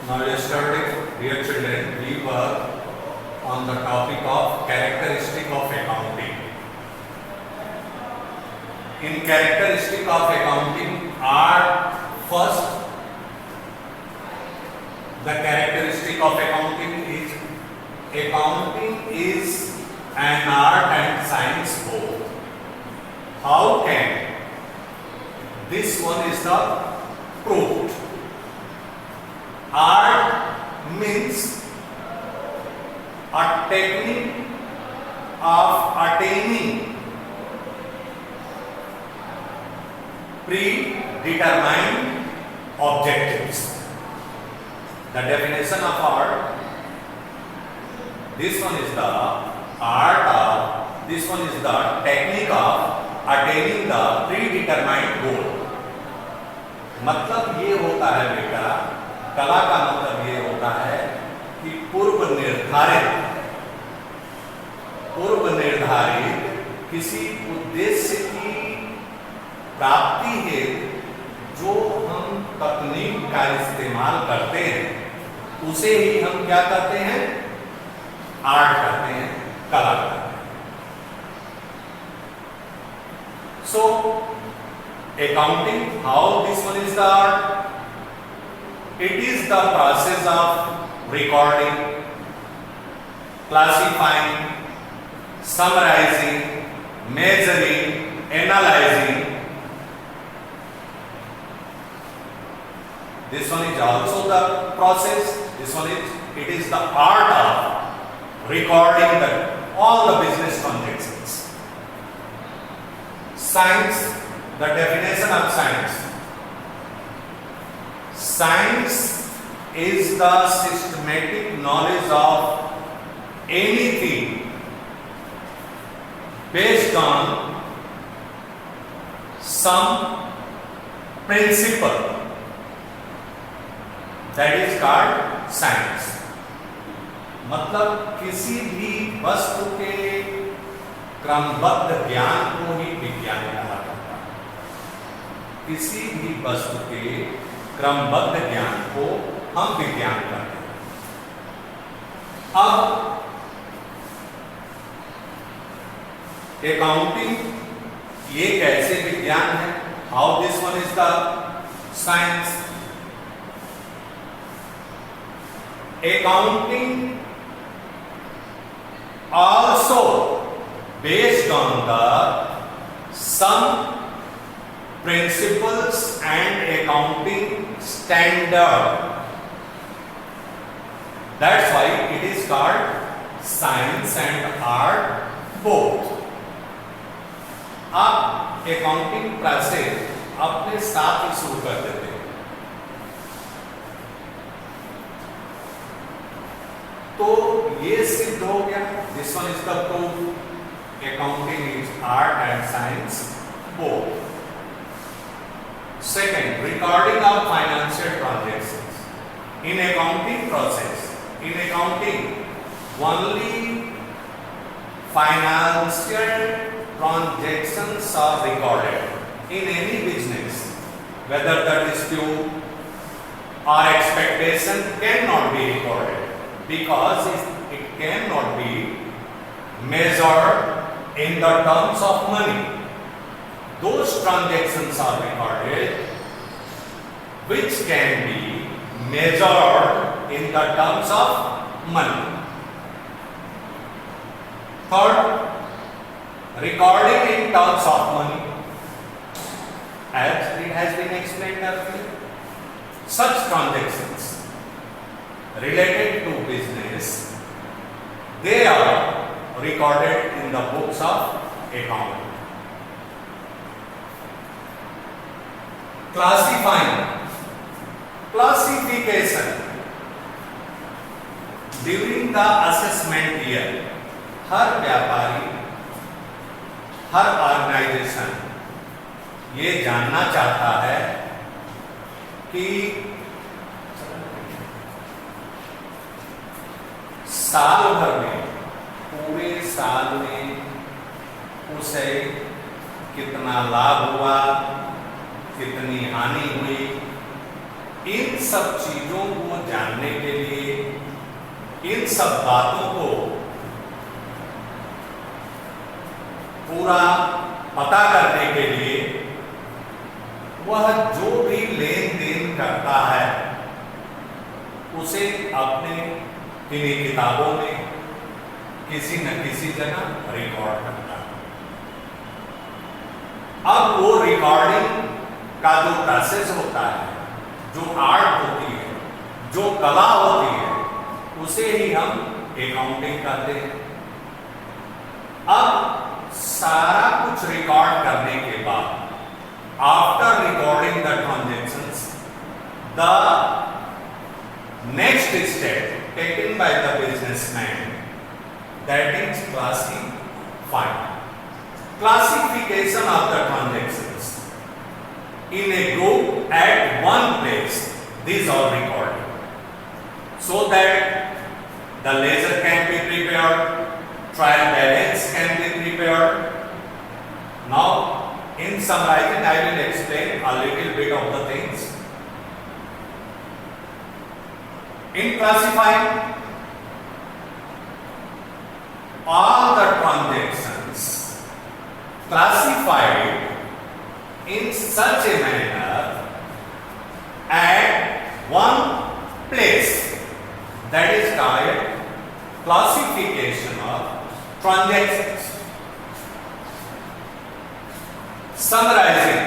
Now yesterday, dear children, we were on the topic of characteristic of accounting. In characteristic of accounting are first, the characteristic of accounting is an art and science both. How can this one is the proof? Art means a technique of attaining predetermined objectives. The definition of art, this one is the art of, this one is the technique of attaining the predetermined goal. मतलब ये होता है बेटा, कला का मतलब ये होता है कि पूर्व निर्धारित किसी उद्देश्य की प्राप्ति है जो हम तकनीक का इस्तेमाल करते हैं, उसे ही हम क्या करते हैं? आर्ट करते हैं, कला करते हैं. So accounting, how this one is the art? It is the process of recording, classifying, summarizing, measuring, analyzing. This one is also the process. This one is, it is the art of recording all the business transactions. Science, the definition of science. Science is the systematic knowledge of anything based on some principle. That is called science. मतलब किसी भी वस्तु के क्रमबद्ध ज्ञान को ही विज्ञान कहा जाता है. किसी भी वस्तु के क्रमबद्ध ज्ञान को हम विज्ञान कहते हैं. अब अकाउंटिंग ये कैसे विज्ञान है? How this one is the science? Accounting also based on the some principles and accounting standard. That's why it is called science and art both. आप accounting process अपने साथ ही शुरू कर देते हैं. तो ये सिद्ध हो गया. This one is the proof. Accounting is art and science both. Second, recording of financial transactions. In accounting process, in accounting only financial transactions are recorded in any business. Whether the dispute or expectation cannot be recorded because it cannot be measured in the terms of money. Those transactions are recorded which can be measured in the terms of money. Third, recording in terms of money. As it has been explained earlier, such transactions related to business, they are recorded in the books of account. Classification during the assessment year. हर व्यापारी, हर organisation ये जानना चाहता है कि साल भर में, पूरे साल में उसे कितना लाभ हुआ, कितनी हानि हुई, इन सब चीजों को जानने के लिए, इन सब बातों को पूरा पता करने के लिए वह जो भी लेन देन करता है उसे अपने किन्हीं किताबों में किसी न किसी जगह रिकॉर्ड करता है। अब वो रिकॉर्डिंग का जो प्रोसेस होता है, जो आर्ट होती है, जो कला होती है, उसे ही हम अकाउंटिंग कहते हैं। अब सारा कुछ रिकॉर्ड करने के बाद, after recording the transactions, the next step taken by the businessman, that is classification of the transactions in a group at one place. These are recorded so that the ledger can be prepared, trial balance can be prepared. Now in summarizing I will explain a little bit of the things. In classifying all the transactions classified in such a manner at one place, that is called classification of transactions. Summarizing,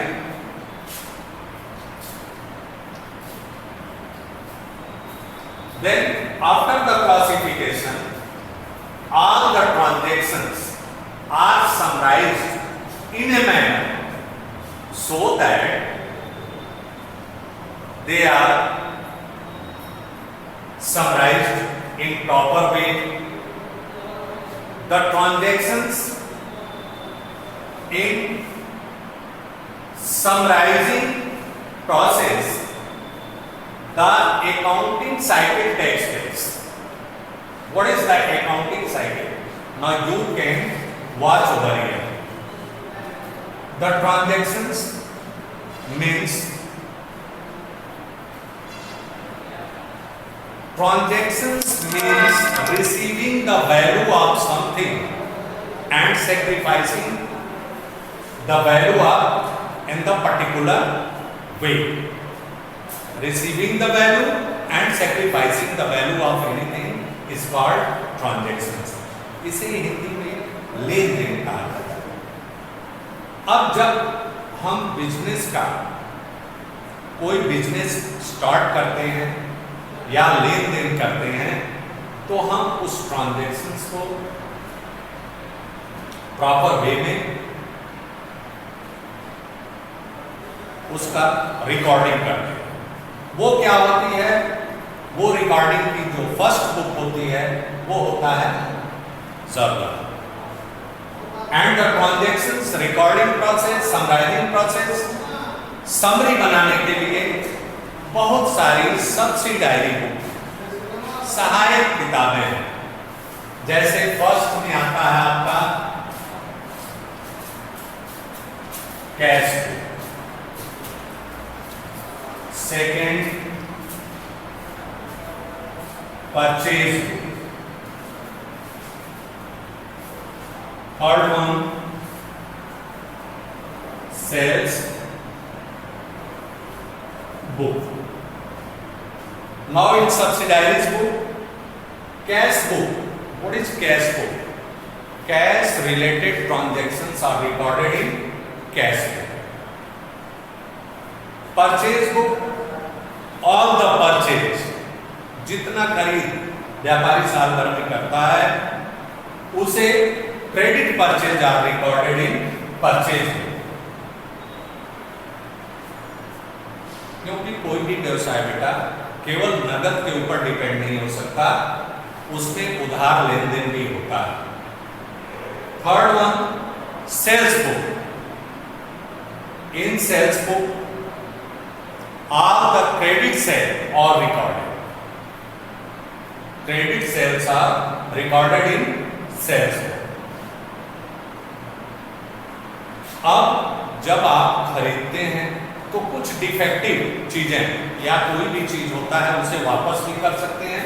then after the classification, all the transactions are summarized in a manner so that they are summarized in proper way. The transactions in summarizing process, the accounting cycle takes place. What is the accounting cycle? Now you can watch over here. The transactions means receiving the value of something and sacrificing the value of in the particular way. Receiving the value and sacrificing the value of anything is called transactions. इसे हिंदी में लेन then कहा जाता है। अब जब हम business का कोई बिजनेस स्टार्ट करते हैं या लेन देन करते हैं तो हम उस ट्रांजैक्शंस को प्रॉपर वे में उसका रिकॉर्डिंग करते हैं। वो क्या होती है? वो रिकॉर्डिंग की जो फर्स्ट बुक होती है वो होता है server. And the transactions recording process, summarising process, summary बनाने के लिए बहुत सारी सब्सिडायरी बुक, सहायक किताबें हैं। जैसे फर्स्ट में आता है आपका cash book, second purchase book, third one sales book. Now in subsidiaries book, cash book. What is cash book? Cash related transactions are recorded in cash book. Purchase book, all the purchase, जितना खरीद व्यापारी साल भर में करता है उसे credit purchase are recorded in purchase book. क्योंकि कोई भी व्यवसाय बेटा केवल नगद के ऊपर डिपेंड नहीं हो सकता, उसमें उधार लेन देन भी होता है। Third one sales book. In sales book all the credit sale और recorded. Credit sales are recorded in sales book. अब जब आप खरीदते हैं तो कुछ डिफेक्टिव चीजें या कोई भी चीज होता है उसे वापस भी कर सकते हैं,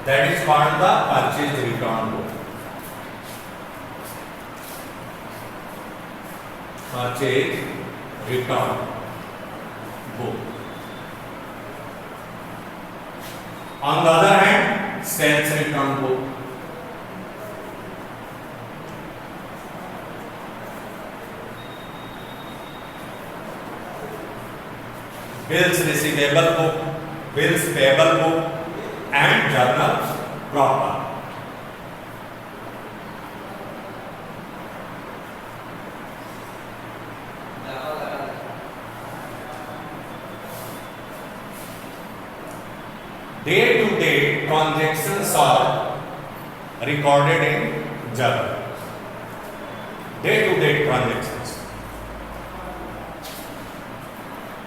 that is called the purchase return book. Purchase return book. On the other hand sales return book. Bills receivable book, bills payable book, and journal proper. Day-to-day transactions are recorded in journal. Day-to-day transactions.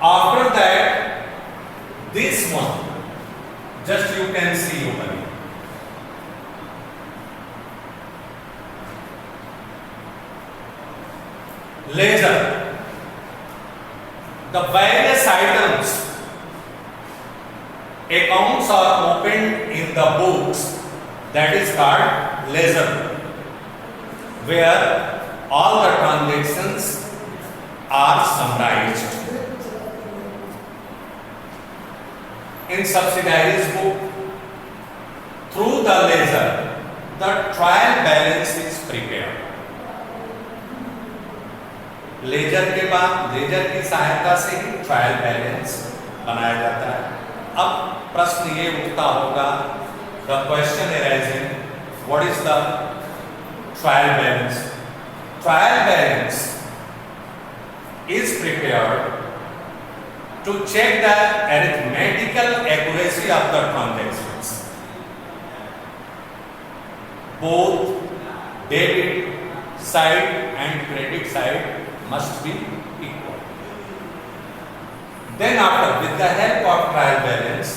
After that, this one, just you can see over here. Ledger. The various items, accounts are opened in the books, that is called ledger, where all the transactions are summarized. In subsidiaries book, through the ledger, the trial balance is prepared. Ledger के बाद laser की सहायता से ही trial balance बनाया जाता है। अब प्रश्न ये उठता होगा, the question arising, what is the trial balance? Trial balance is prepared to check the arithmetical accuracy of the transactions. Both debit side and credit side must be equal. Then after, with the help of trial balance,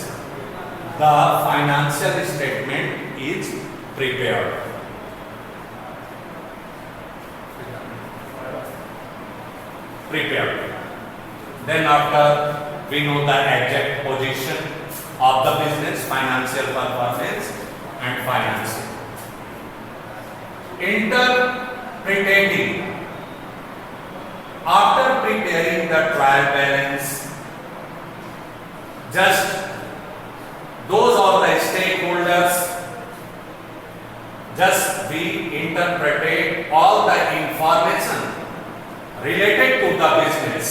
the financial statement is prepared. Then after, we know the exact position of the business, financial performance and financing. Interpretating. After preparing the trial balance, just those are the stakeholders, just we interpret all the information related to the business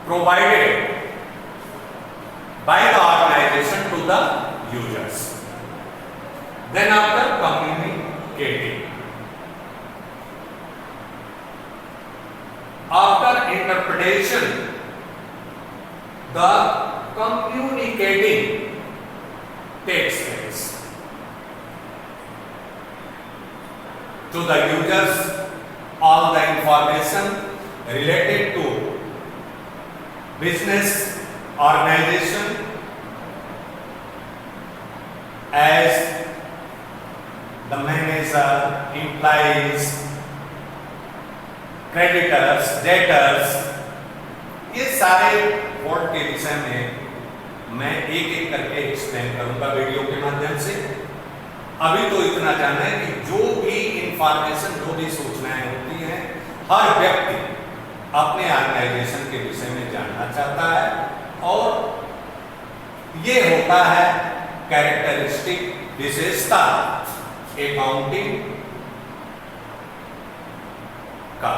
provided by the organization to the users. Then after communicating. After interpretation, the communicating takes place to the users all the information related to business organization as the manager, employees, creditors, debtors, ये सारे word के विषय में मैं एक एक करके explain करूंगा वीडियो के माध्यम से। अभी तो इतना जानना है कि जो भी इंफॉर्मेशन, जो भी सूचनाएं होती हैं, हर व्यक्ति अपने ऑर्गेनाइजेशन के विषय में जानना चाहता है और ये होता है कैरेक्टरिस्टिक विशेषता अकाउंटिंग का।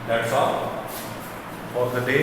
That's all for the day.